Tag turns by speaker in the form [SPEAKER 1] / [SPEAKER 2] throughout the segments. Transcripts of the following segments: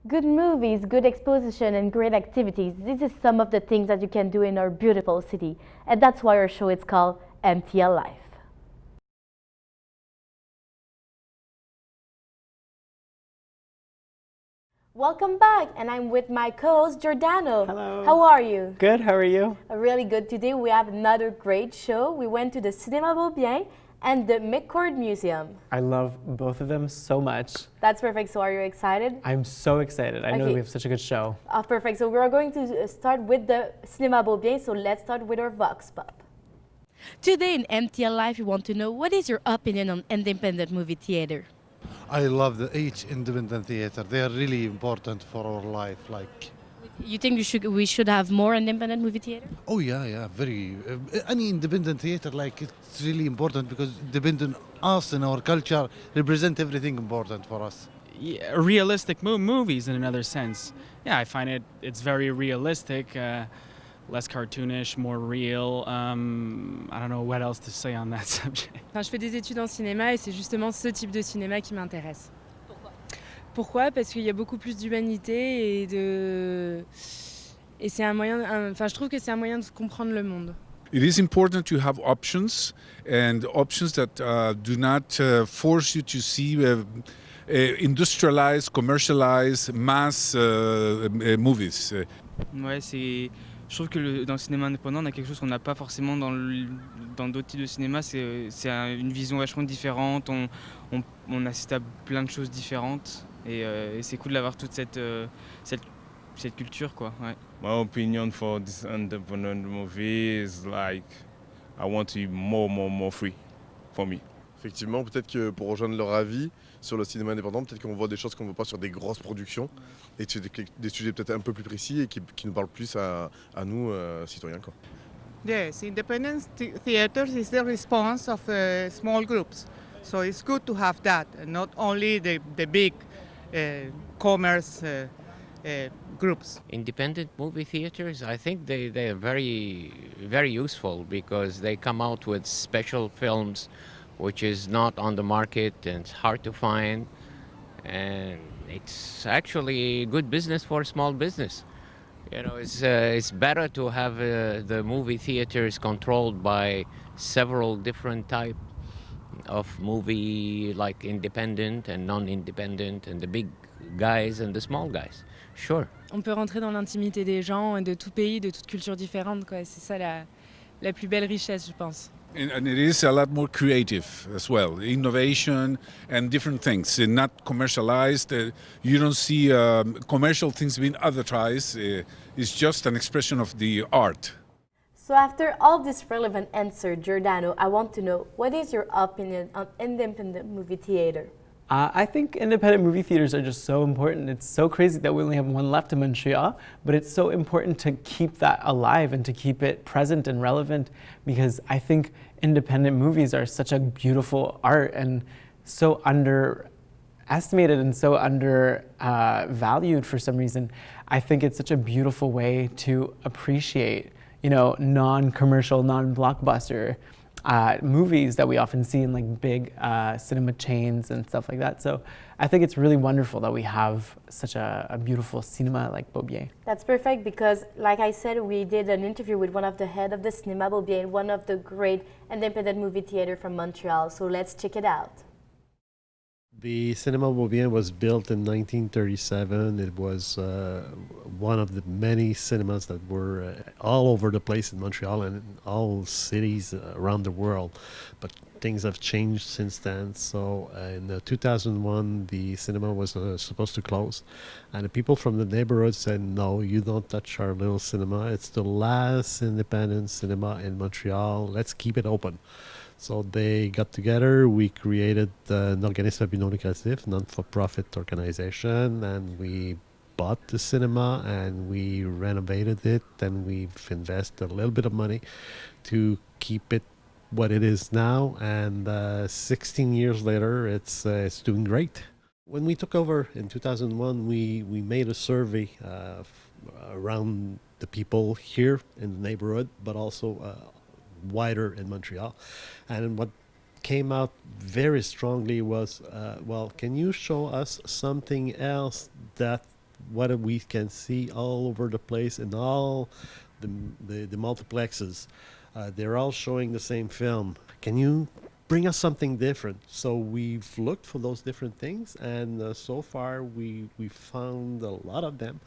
[SPEAKER 1] Good movies, good exposition, and great activities. This is some of the things that you can do in our beautiful city. And that's why our show is called MTL Life. Welcome back, and I'm with my co-host Giordano.
[SPEAKER 2] Hello.
[SPEAKER 1] How are you?
[SPEAKER 2] Good, how are you?
[SPEAKER 1] Really good. Today we have another great show. We went to the Cinéma Beaubien and the McCord Museum.
[SPEAKER 2] I love both of them so much.
[SPEAKER 1] That's perfect. So are you excited?
[SPEAKER 2] I'm so excited. I know we have such a good show.
[SPEAKER 1] Perfect. So we're going to start with the Cinéma Beaubien. So let's start with our Vox Pop. Today in MTL Life, we want to know what is your opinion on independent movie theater?
[SPEAKER 3] I love each independent theater. They are really important for our life.
[SPEAKER 1] You think we should have more independent movie theater?
[SPEAKER 3] Oh yeah, very. Any independent theater, it's really important because dependent us and our culture represent everything important for us.
[SPEAKER 4] Yeah, realistic movies in another sense. Yeah, I find it's very realistic. Less cartoonish, more real. I don't know what else to say on that subject.
[SPEAKER 5] Enfin, je fais des études en cinéma et c'est justement ce type de cinéma qui m'intéresse. Pourquoi ? Parce qu'il y a beaucoup plus d'humanité et c'est un moyen. Enfin, je trouve que c'est un moyen de comprendre le monde.
[SPEAKER 6] It is important to have options and options that do not force you to see industrialized, commercialized, mass movies.
[SPEAKER 4] Ouais, je trouve que dans le cinéma indépendant, on a quelque chose qu'on n'a pas forcément dans d'autres types de cinéma. C'est une vision vachement différente. On assiste à plein de choses différentes et c'est cool d'avoir toute cette culture, quoi. Ouais.
[SPEAKER 7] My opinion for this independent movie is I want to be more free for me.
[SPEAKER 8] Effectivement, peut-être que pour rejoindre leur avis sur le cinéma indépendant, peut-être qu'on voit des choses qu'on ne voit pas sur des grosses productions et que c'est des sujets peut-être un peu plus précis et qui nous parlent plus à nous, citoyens. Quoi.
[SPEAKER 9] Yes, independent theaters is the response of small groups. So it's good to have that, and not only the big commerce groups.
[SPEAKER 10] Independent movie theaters, I think they are very, very useful because they come out with special films which is not on the market and it's hard to find, and it's actually good business for small business. You know, it's better to have the movie theaters controlled by several different type of movie, like independent and non-independent, and the big guys and the small guys. Sure.
[SPEAKER 5] On peut rentrer dans l'intimité des gens de tout pays, de toute culture différente, quoi. C'est ça la plus belle richesse, je pense.
[SPEAKER 6] And it is a lot more creative as well, innovation and different things, not commercialized. You don't see commercial things being advertised. It's just an expression of the art.
[SPEAKER 1] So after all this relevant answer, Giordano, I want to know, what is your opinion on independent movie theater?
[SPEAKER 2] I think independent movie theaters are just so important. It's so crazy that we only have one left in Montreal, but it's so important to keep that alive and to keep it present and relevant, because I think independent movies are such a beautiful art and so underestimated and so valued for some reason. I think it's such a beautiful way to appreciate, non-commercial, non-blockbuster movies that we often see in like big cinema chains and stuff like that. So I think it's really wonderful that we have such a beautiful cinema like Beaubien.
[SPEAKER 1] That's perfect because, like I said, we did an interview with one of the head of the Cinéma Beaubien, one of the great independent movie theater from Montreal. So let's check it out.
[SPEAKER 3] The Cinéma Beaubien was built in 1937. It was one of the many cinemas that were all over the place in Montreal and in all cities around the world. But things have changed since then. So in 2001, the cinema was supposed to close. And the people from the neighborhood said, no, you don't touch our little cinema. It's the last independent cinema in Montreal. Let's keep it open. So they got together, we created an organisme à but non lucratif, non-for-profit organization, and we bought the cinema and we renovated it, and we've invested a little bit of money to keep it what it is now, and 16 years later, it's doing great. When we took over in 2001, we made a survey around the people here in the neighborhood, but also wider in Montreal. And what came out very strongly was, well, can you show us something else that what we can see all over the place in all the multiplexes. They're all showing the same film. Can you bring us something different? So we've looked for those different things, and so far we found a lot of them.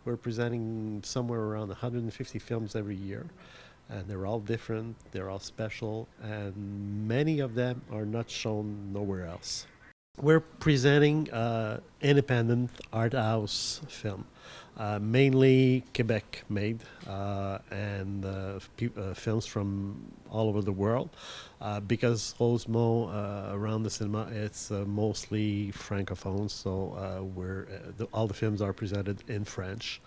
[SPEAKER 3] We're presenting somewhere around 150 films every year, and they're all different, they're all special, and many of them are not shown nowhere else. We're presenting independent art house film, mainly Quebec made, and films from all over the world. Because Rosemont, around the cinema, it's mostly francophone, so all the films are presented in French.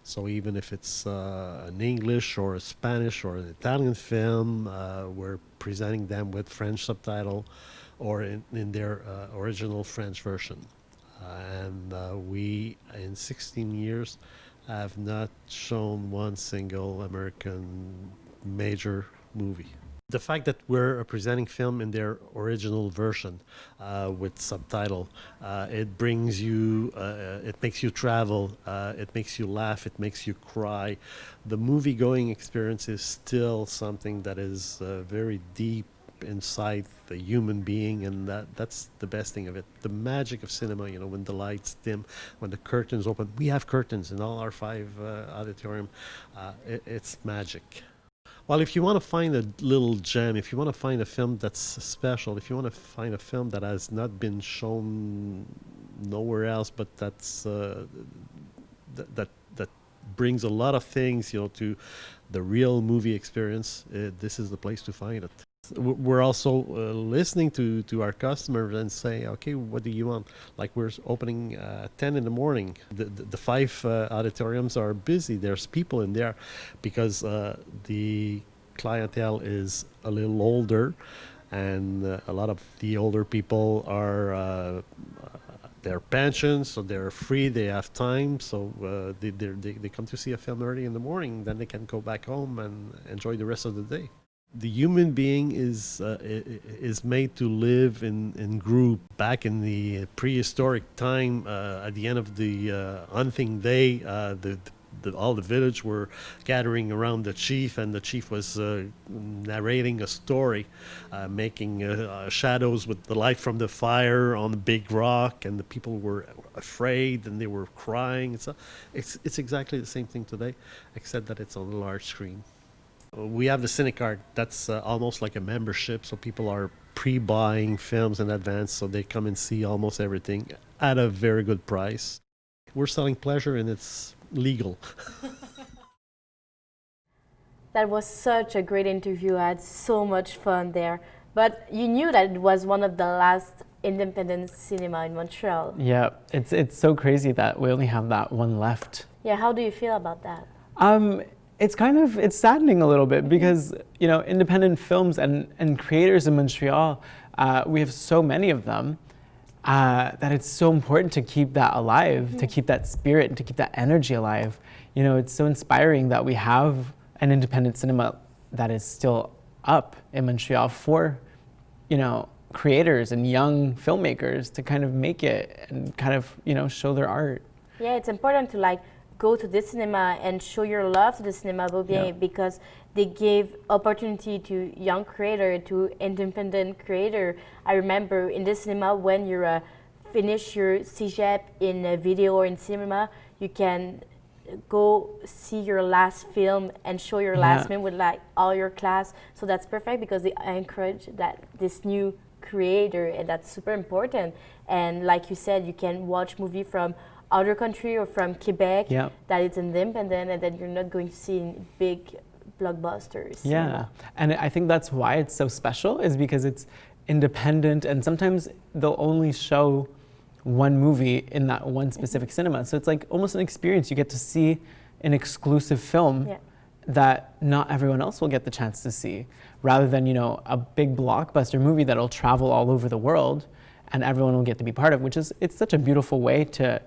[SPEAKER 3] So even if it's an English or a Spanish or an Italian film, we're presenting them with French subtitle or in their original French version. And we, in 16 years, have not shown one single American major movie. The fact that we're presenting film in their original version with subtitle, it brings you, it makes you travel, it makes you laugh, it makes you cry. The movie-going experience is still something that is very deep inside the human being, and that's the best thing of it. The magic of cinema, you know, when the lights dim, when the curtains open. We have curtains in all our 5 auditorium. It's magic. Well, if you want to find a little gem, if you want to find a film that's special, if you want to find a film that has not been shown nowhere else, but that's that brings a lot of things, you know, to the real movie experience, this is the place to find it. We're also listening to our customers and say, okay, what do you want? Like, we're opening at 10 in the morning. The 5 auditoriums are busy. There's people in there because the clientele is a little older, and a lot of the older people are they're pensions, so they're free, they have time, so they come to see a film early in the morning, then they can go back home and enjoy the rest of the day. The human being is made to live in group. Back in the prehistoric time, at the end of the hunting day, all the village were gathering around the chief, and the chief was narrating a story, making shadows with the light from the fire on the big rock, and the people were afraid and they were crying. It's exactly the same thing today, except that it's on a large screen. We have the CineCard. That's almost like a membership, so people are pre-buying films in advance, so they come and see almost everything at a very good price. We're selling pleasure, and it's legal.
[SPEAKER 1] That was such a great interview. I had so much fun there. But you knew that it was one of the last independent cinema in Montreal.
[SPEAKER 2] Yeah, it's so crazy that we only have that one left.
[SPEAKER 1] Yeah, how do you feel about that?
[SPEAKER 2] It's saddening a little bit because, you know, independent films and creators in Montreal, we have so many of them that it's so important to keep that alive, to keep that spirit and to keep that energy alive. You know, it's so inspiring that we have an independent cinema that is still up in Montreal for, you know, creators and young filmmakers to kind of make it and kind of, you know, show their art.
[SPEAKER 1] Yeah, it's important to like go to the cinema and show your love to the Cinéma Beaubien, because they gave opportunity to young creator, to independent creator. I remember in the cinema, when you finish your cégep in video or in cinema, you can go see your last film and show your last film with like all your class. So that's perfect because they encourage that this new creator, and that's super important. And like you said, you can watch movie from other country or from Quebec that it's independent, and then you're not going to see big blockbusters.
[SPEAKER 2] Yeah, and I think that's why it's so special, is because it's independent, and sometimes they'll only show one movie in that one specific cinema. So it's like almost an experience. You get to see an exclusive film that not everyone else will get the chance to see, rather than, you know, a big blockbuster movie that'll travel all over the world and everyone will get to be part of, which is, it's such a beautiful way to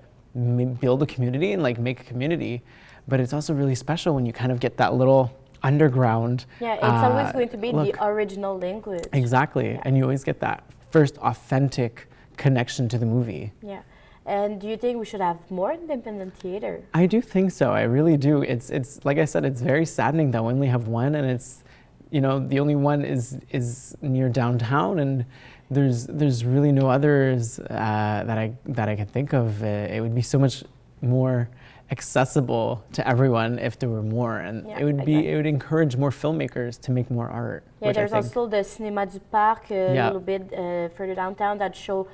[SPEAKER 2] build a community and like make a community. But it's also really special when you kind of get that little underground
[SPEAKER 1] it's always going to be
[SPEAKER 2] look.
[SPEAKER 1] The original language.
[SPEAKER 2] Exactly, and you always get that first authentic connection to the movie.
[SPEAKER 1] Yeah, And do you think we should have more independent theater?
[SPEAKER 2] I do think so. I really do. It's like I said, it's very saddening that we only have one, and it's, the only one is near downtown, and there's really no others that I can think of. It would be so much more accessible to everyone if there were more, and it would encourage more filmmakers to make more art.
[SPEAKER 1] Yeah, there's also the Cinéma du Parc a little bit further downtown that show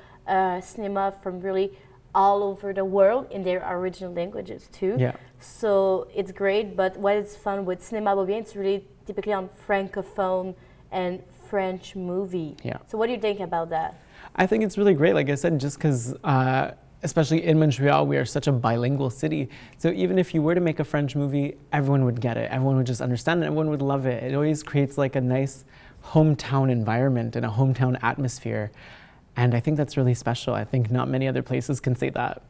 [SPEAKER 1] cinema from really all over the world in their original languages too.
[SPEAKER 2] Yeah.
[SPEAKER 1] So it's great, but what is fun with Cinéma Beaubien, it's really typically on Francophone and French movie.
[SPEAKER 2] Yeah.
[SPEAKER 1] So what do you think about that?
[SPEAKER 2] I think it's really great, like I said, just because especially in Montreal, we are such a bilingual city. So even if you were to make a French movie, everyone would get it. Everyone would just understand it. Everyone would love it. It always creates like a nice hometown environment and a hometown atmosphere. And I think that's really special. I think not many other places can say that.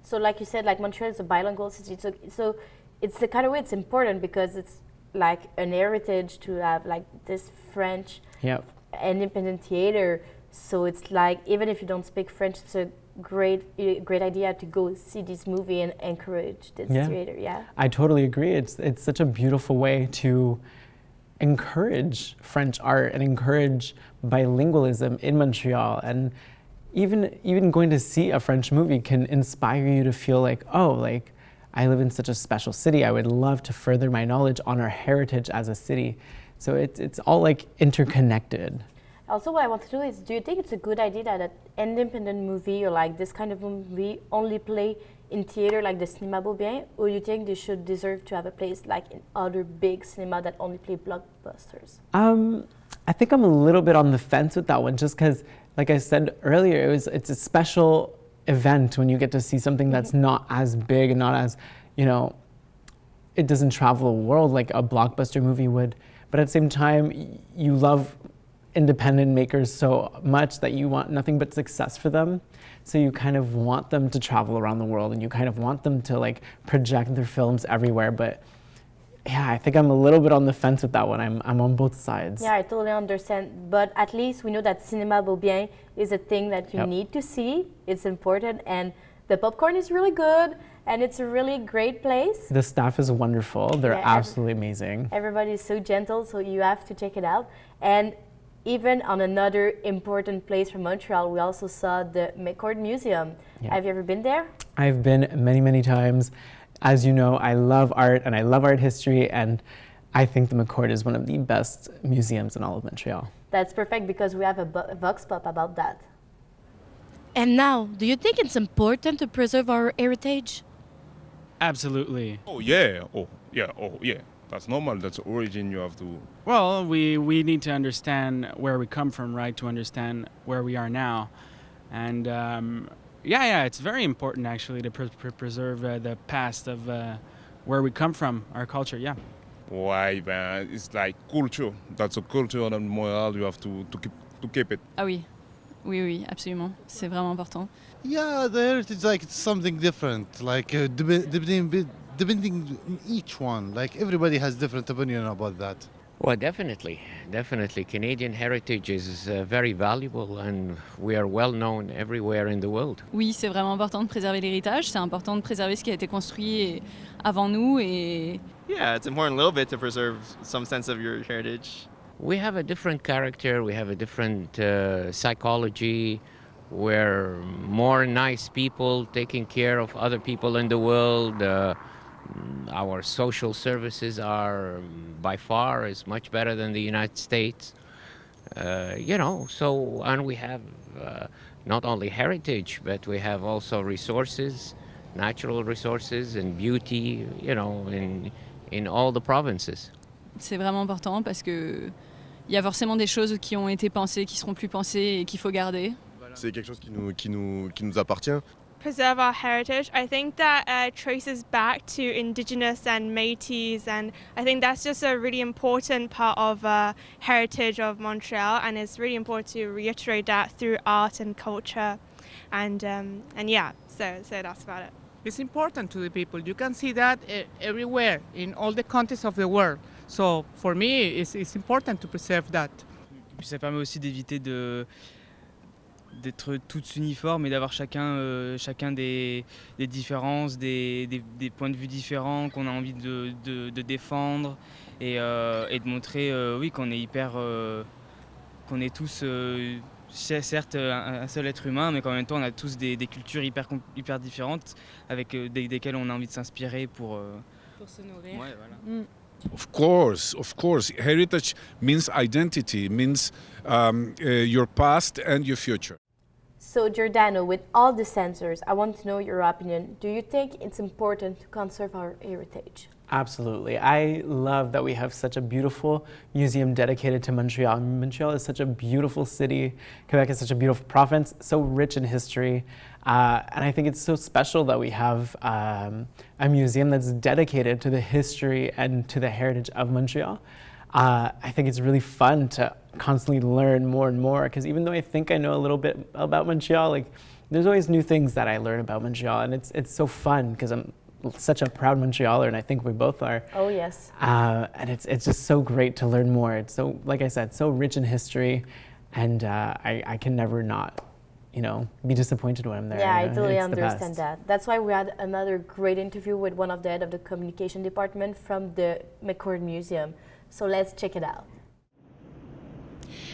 [SPEAKER 1] So like you said, like Montreal is a bilingual city. So it's the kind of way it's important because it's like an heritage to have like this French independent theater. So it's like, even if you don't speak French, it's a great idea to go see this movie and encourage this theater. Yeah,
[SPEAKER 2] I totally agree. It's such a beautiful way to encourage French art and encourage bilingualism in Montreal. And even going to see a French movie can inspire you to feel like, oh, like I live in such a special city. I would love to further my knowledge on our heritage as a city. So it's all like interconnected.
[SPEAKER 1] Also, what I want to know is, do you think it's a good idea that an independent movie or like this kind of movie only play in theater like the Cinéma Beaubien, or you think they should deserve to have a place like in other big cinema that only play blockbusters?
[SPEAKER 2] I think I'm a little bit on the fence with that one, just because, like I said earlier, it's a special event when you get to see something that's not as big and not as, it doesn't travel the world like a blockbuster movie would. But at the same time, you love independent makers so much that you want nothing but success for them. So you kind of want them to travel around the world and you kind of want them to like project their films everywhere. But yeah, I think I'm a little bit on the fence with that one. I'm on both sides.
[SPEAKER 1] Yeah, I totally understand. But at least we know that Cinéma Beaubien is a thing that you need to see. It's important, and the popcorn is really good, and it's a really great place.
[SPEAKER 2] The staff is wonderful. They're absolutely amazing.
[SPEAKER 1] Everybody is so gentle, so you have to check it out. And even on another important place from Montreal, we also saw the McCord Museum. Yeah. Have you ever been there?
[SPEAKER 2] I've been many, many times. As you know, I love art and I love art history, and I think the McCord is one of the best museums in all of Montreal.
[SPEAKER 1] That's perfect because we have a vox pop about that.
[SPEAKER 11] And now, do you think it's important to preserve our heritage?
[SPEAKER 7] Absolutely. Oh yeah. That's normal. That's origin you have to...
[SPEAKER 12] Well, we need to understand where we come from, right, to understand where we are now. And it's very important actually to preserve the past of where we come from, our culture,
[SPEAKER 7] Why, man? It's like culture. That's a culture in Montreal. You have to keep it.
[SPEAKER 13] Ah oui. Oui, absolument. C'est vraiment important.
[SPEAKER 14] Yeah, the heritage, like, it's something different. Like, depending on each one. Like, everybody has different opinion about that.
[SPEAKER 10] Well, definitely. Canadian heritage is very valuable and we are well known everywhere in the world.
[SPEAKER 13] Oui, c'est vraiment important de préserver l'héritage. C'est important de préserver ce qui a été construit avant nous.
[SPEAKER 15] Yeah, it's important a little bit to preserve some sense of your heritage.
[SPEAKER 10] We have a different character, we have a different psychology. We're more nice people taking care of other people in the world. Our social services are by far is much better than the United States. And we have not only heritage, but we have also resources, natural resources and beauty, in all the provinces.
[SPEAKER 13] C'est vraiment important parce que il y a forcément des choses qui ont été pensées, qui seront plus pensées et qu'il faut garder.
[SPEAKER 8] C'est quelque chose qui nous appartient.
[SPEAKER 16] Preserve our heritage. I think that traces back to Indigenous and Métis, and I think that's just a really important part of heritage of Montreal, and it's really important to reiterate that through art and culture, and so that's about it.
[SPEAKER 9] It's important to the people. You can see that everywhere in all the countries of the world. So for me, it's important to preserve that.
[SPEAKER 4] Ça permet aussi d'éviter d'être toutes uniformes et d'avoir chacun des différences, des points de vue différents qu'on a envie de défendre et de montrer oui, qu'on est qu'on est tous certes un seul être humain, mais qu'en même temps on a tous des cultures hyper différentes avec desquelles on a envie de s'inspirer pour
[SPEAKER 5] se nourrir.
[SPEAKER 4] Ouais, voilà.
[SPEAKER 6] Of course. Heritage means identity, means your past and your future.
[SPEAKER 1] So Giordano, with all the censors, I want to know your opinion. Do you think it's important to conserve our heritage?
[SPEAKER 2] Absolutely. I love that we have such a beautiful museum dedicated to Montreal. Montreal is such a beautiful city. Quebec is such a beautiful province, so rich in history. And I think it's so special that we have a museum that's dedicated to the history and to the heritage of Montreal. I think it's really fun to constantly learn more and more, because even though I think I know a little bit about Montreal, like there's always new things that I learn about Montreal, and it's so fun because I'm such a proud Montrealer, and I think we both are.
[SPEAKER 1] Oh yes.
[SPEAKER 2] And it's just so great to learn more. It's so, like I said, so rich in history, and I can never not, be disappointed when I'm there.
[SPEAKER 1] Yeah, I totally
[SPEAKER 2] It's the
[SPEAKER 1] understand
[SPEAKER 2] best.
[SPEAKER 1] that. That's why we had another great interview with one of the head of the communication department from the McCord Museum. So let's check it out.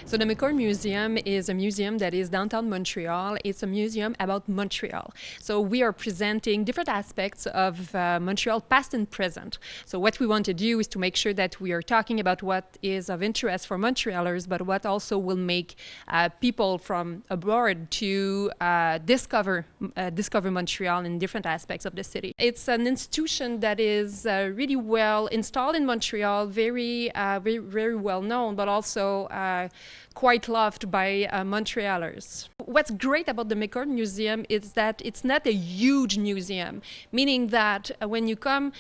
[SPEAKER 17] So the McCord Museum is a museum that is downtown Montreal. It's a museum about Montreal. So we are presenting different aspects of Montreal, past and present. So what we want to do is to make sure that we are talking about what is of interest for Montrealers, but what also will make people from abroad to discover Montreal in different aspects of the city. It's an institution that is really well installed in Montreal, very well known, but also quite loved by Montrealers. What's great about the McCord Museum is that it's not a huge museum, meaning that when you come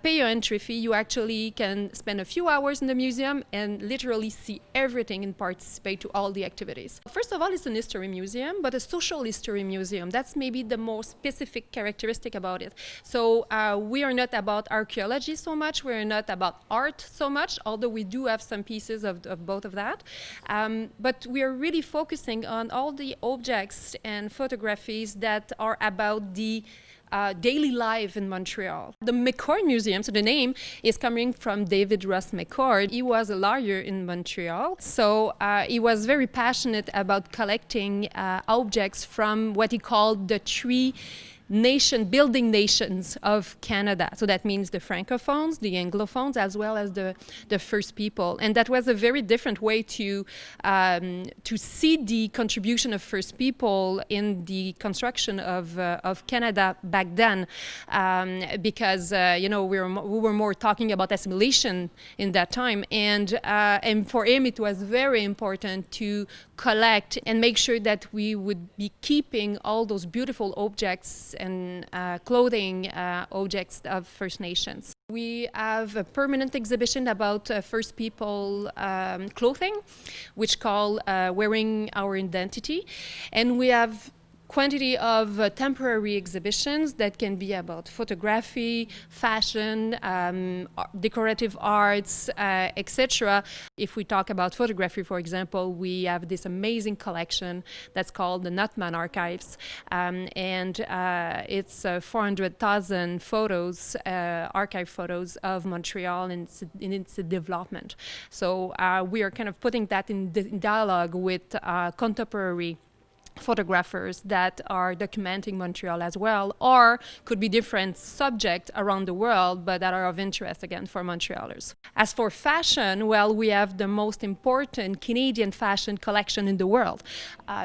[SPEAKER 17] pay your entry fee, you actually can spend a few hours in the museum and literally see everything and participate to all the activities. First of all, it's an history museum, but a social history museum. That's maybe the most specific characteristic about it. So we are not about archaeology so much, we're not about art so much, although we do have some pieces of both of that. But we are really focusing on all the objects and photographies that are about the daily life in Montreal. The McCord Museum, so the name is coming from David Ross McCord. He was a lawyer in Montreal, so he was very passionate about collecting objects from what he called the three building nations of Canada. So that means the Francophones, the Anglophones, as well as the First People. And that was a very different way to see the contribution of First People in the construction of Canada back then, because we were more talking about assimilation in that time, and for him it was very important to collect and make sure that we would be keeping all those beautiful objects and clothing objects of First Nations. We have a permanent exhibition about First People clothing, which call Wearing Our Identity, and we have quantity of temporary exhibitions that can be about photography, fashion, decorative arts, etc. If we talk about photography, for example, we have this amazing collection that's called the Nutman Archives, and it's 400,000 photos, archive photos of Montreal in its development. So we are kind of putting that in dialogue with contemporary photographers that are documenting Montreal as well, or could be different subjects around the world, but that are of interest again for Montrealers. As for fashion, well, we have the most important Canadian fashion collection in the world.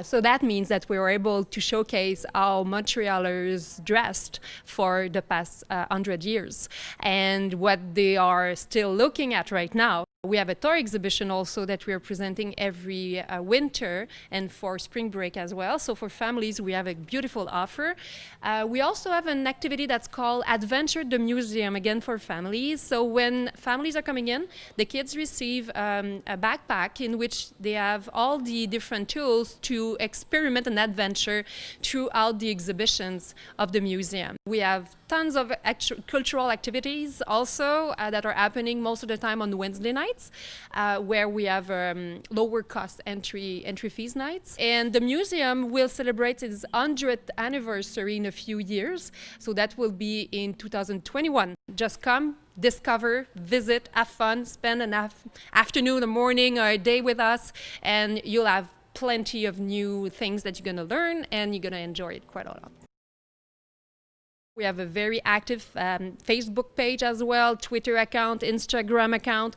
[SPEAKER 17] So that means that we were able to showcase how Montrealers dressed for the past 100 years and what they are still looking at right now. We have a tour exhibition also that we are presenting every winter and for spring break as well. So for families, we have a beautiful offer. We also have an activity that's called Adventure the Museum, again for families. So when families are coming in, the kids receive a backpack in which they have all the different tools to experiment and adventure throughout the exhibitions of the museum. We have tons of cultural activities also that are happening most of the time on Wednesday night. nights, where we have lower cost entry fees nights. And the museum will celebrate its 100th anniversary in a few years. So that will be in 2021. Just come, discover, visit, have fun, spend an afternoon, a morning, or a day with us, and you'll have plenty of new things that you're going to learn, and you're going to enjoy it quite a lot. We have a very active Facebook page as well, Twitter account, Instagram account.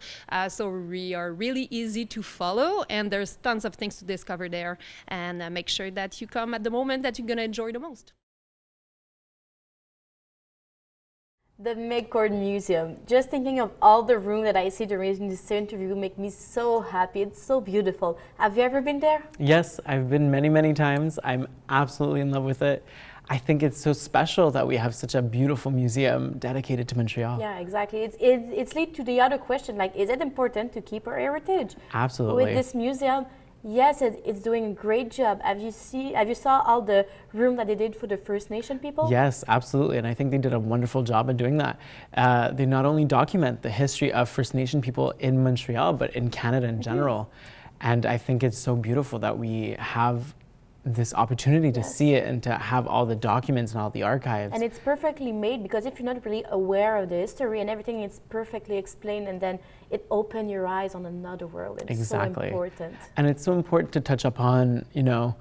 [SPEAKER 17] So we are really easy to follow, and there's tons of things to discover there. And make sure that you come at the moment that you're going to enjoy the most.
[SPEAKER 1] The McCord Museum. Just thinking of all the room that I see during this interview make me so happy. It's so beautiful. Have you ever been there?
[SPEAKER 2] Yes, I've been many, many times. I'm absolutely in love with it. I think it's so special that we have such a beautiful museum dedicated to Montreal.
[SPEAKER 1] Yeah, exactly. It's lead to the other question, like, is it important to keep our heritage?
[SPEAKER 2] Absolutely.
[SPEAKER 1] With this museum, yes, it's doing a great job. Have you saw all the room that they did for the First Nation people?
[SPEAKER 2] Yes, absolutely. And I think they did a wonderful job of doing that. They not only document the history of First Nation people in Montreal, but in Canada in general. And I think it's so beautiful that we have this opportunity to see it and to have all the documents and all the archives.
[SPEAKER 1] And it's perfectly made, because if you're not really aware of the history and everything, it's perfectly explained, and then it opens your eyes on another world. It's
[SPEAKER 2] exactly.
[SPEAKER 1] so important.
[SPEAKER 2] And it's so important to touch upon, you know,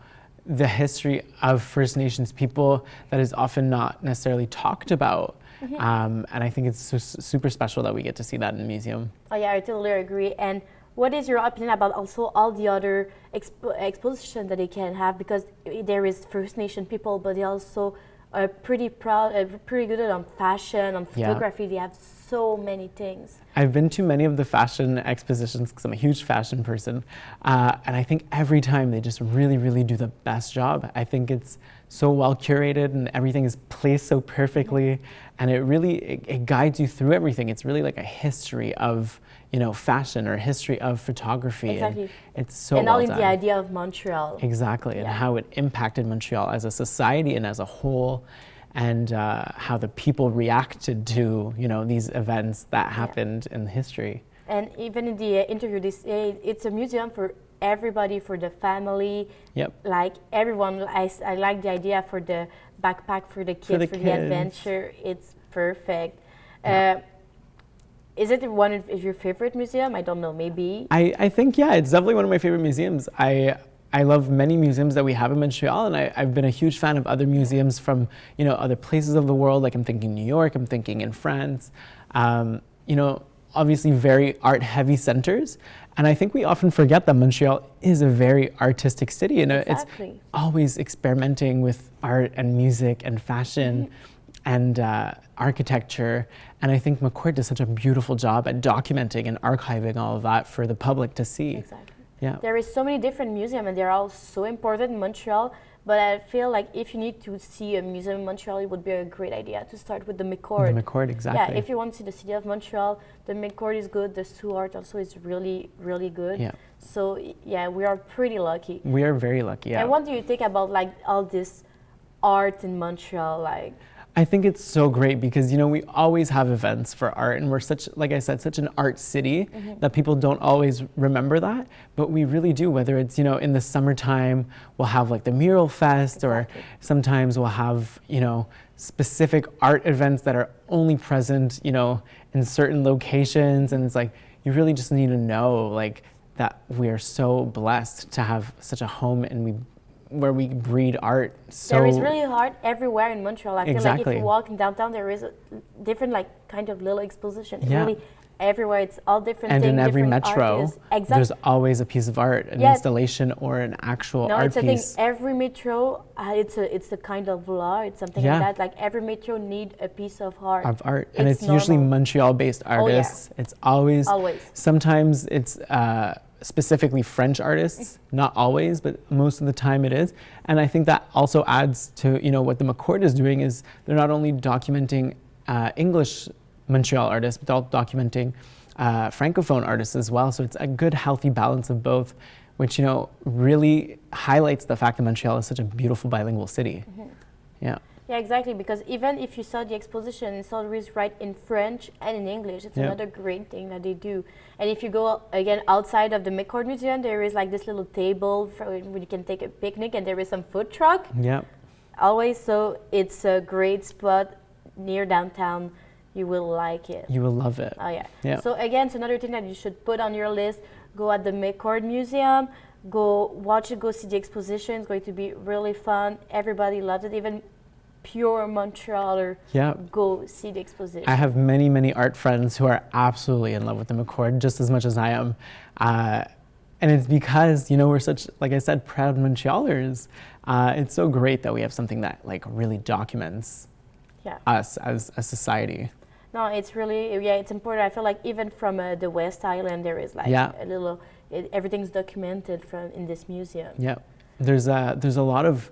[SPEAKER 2] the history of First Nations people that is often not necessarily talked about. And I think it's super special that we get to see that in the museum.
[SPEAKER 1] Oh yeah, I totally agree. And what is your opinion about also all the other exposition that they can have? Because there is First Nation people, but they also are pretty good on fashion, on photography. They have so many things.
[SPEAKER 2] I've been to many of the fashion expositions because I'm a huge fashion person. And I think every time they just really, really do the best job. I think it's so well curated and everything is placed so perfectly. And it really, it guides you through everything. It's really like a history of, you know, fashion or history of photography.
[SPEAKER 1] Exactly.
[SPEAKER 2] And it's so
[SPEAKER 1] and
[SPEAKER 2] well
[SPEAKER 1] all in
[SPEAKER 2] done.
[SPEAKER 1] the idea of Montreal.
[SPEAKER 2] Exactly, and how it impacted Montreal as a society and as a whole, and how the people reacted to, you know, these events that happened in history.
[SPEAKER 1] And even in the interview, they say it's a museum for everybody, for the family.
[SPEAKER 2] Yep.
[SPEAKER 1] Like everyone, I like the idea for the backpack for the kids, for the adventure. It's perfect.
[SPEAKER 2] Yeah.
[SPEAKER 1] Is it one of your favorite museum? I don't know, maybe.
[SPEAKER 2] I think, yeah, it's definitely one of my favorite museums. I love many museums that we have in Montreal, and I've been a huge fan of other museums from, you know, other places of the world. Like I'm thinking New York, I'm thinking in France. You know, obviously very art-heavy centers. And I think we often forget that Montreal is a very artistic city, and it's always experimenting with art and music and fashion and architecture. And I think McCord does such a beautiful job at documenting and archiving all of that for the public to see.
[SPEAKER 1] Exactly.
[SPEAKER 2] Yeah.
[SPEAKER 1] There is so many different museums, and they're all so important in Montreal. But I feel like if you need to see a museum in Montreal, it would be a great idea to start with the McCord.
[SPEAKER 2] The McCord, exactly.
[SPEAKER 1] Yeah, if you want to see the city of Montreal, the McCord is good. The Stuart also is really, really good.
[SPEAKER 2] Yeah.
[SPEAKER 1] So yeah, we are pretty lucky.
[SPEAKER 2] We are very lucky, yeah.
[SPEAKER 1] And what do you think about like all this art in Montreal? Like,
[SPEAKER 2] I think it's so great because, you know, we always have events for art, and we're such, like I said, such an art city that people don't always remember that, but we really do. Whether it's, you know, in the summertime, we'll have like the Mural Fest, or sometimes we'll have, you know, specific art events that are only present, you know, in certain locations. And it's like, you really just need to know like that we are so blessed to have such a home, and where we breed art. So
[SPEAKER 1] there is really art everywhere in Montreal. I feel like if you walk in downtown, there is a different like kind of little exposition. Really everywhere, it's all different
[SPEAKER 2] and
[SPEAKER 1] things,
[SPEAKER 2] in every
[SPEAKER 1] different
[SPEAKER 2] metro,
[SPEAKER 1] artists.
[SPEAKER 2] there's always a piece of art, an installation or an actual art
[SPEAKER 1] piece. No, it's a thing. Every metro, it's a kind of law. It's something like that. Like every metro need a piece of art.
[SPEAKER 2] And it's usually Montreal-based artists. It's always. Sometimes it's specifically French artists, not always, but most of the time it is. And I think that also adds to, you know, what the McCord is doing is they're not only documenting English Montreal artists, but they're documenting Francophone artists as well. So it's a good, healthy balance of both, which, you know, really highlights the fact that Montreal is such a beautiful bilingual city. Yeah.
[SPEAKER 1] Yeah, exactly, because even if you saw the exposition, it's always right in French and in English. It's another great thing that they do. And if you go, again, outside of the McCord Museum, there is like this little table where you can take a picnic, and there is some food truck.
[SPEAKER 2] Yeah.
[SPEAKER 1] Always, so it's a great spot near downtown. You will like it.
[SPEAKER 2] You will love it.
[SPEAKER 1] Oh, yeah.
[SPEAKER 2] Yeah.
[SPEAKER 1] So again, it's another thing that you should put on your list. Go at the McCord Museum. Go watch it, go see the exposition. It's going to be really fun. Everybody loves it. Even pure Montrealer, go see the exposition.
[SPEAKER 2] I have many, many art friends who are absolutely in love with the McCord, just as much as I am. And it's because, you know, we're such, like I said, proud Montrealers. It's so great that we have something that like really documents us as a society.
[SPEAKER 1] No, it's really, it's important. I feel like even from the West Island, there is like a little, everything's documented in this museum.
[SPEAKER 2] Yeah, there's a lot of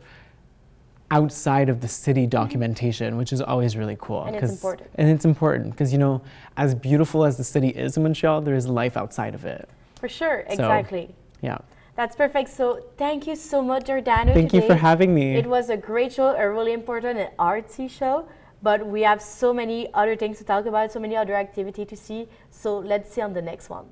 [SPEAKER 2] outside of the city documentation, which is always really cool.
[SPEAKER 1] And it's important.
[SPEAKER 2] And it's important because, you know, as beautiful as the city is in Montreal, there is life outside of it.
[SPEAKER 1] For sure, exactly.
[SPEAKER 2] So, yeah.
[SPEAKER 1] That's perfect. So thank you so much, Giordano.
[SPEAKER 2] Thank you for having me.
[SPEAKER 1] It was a great show, a really important and artsy show, but we have so many other things to talk about, so many other activities to see. So let's see on the next one.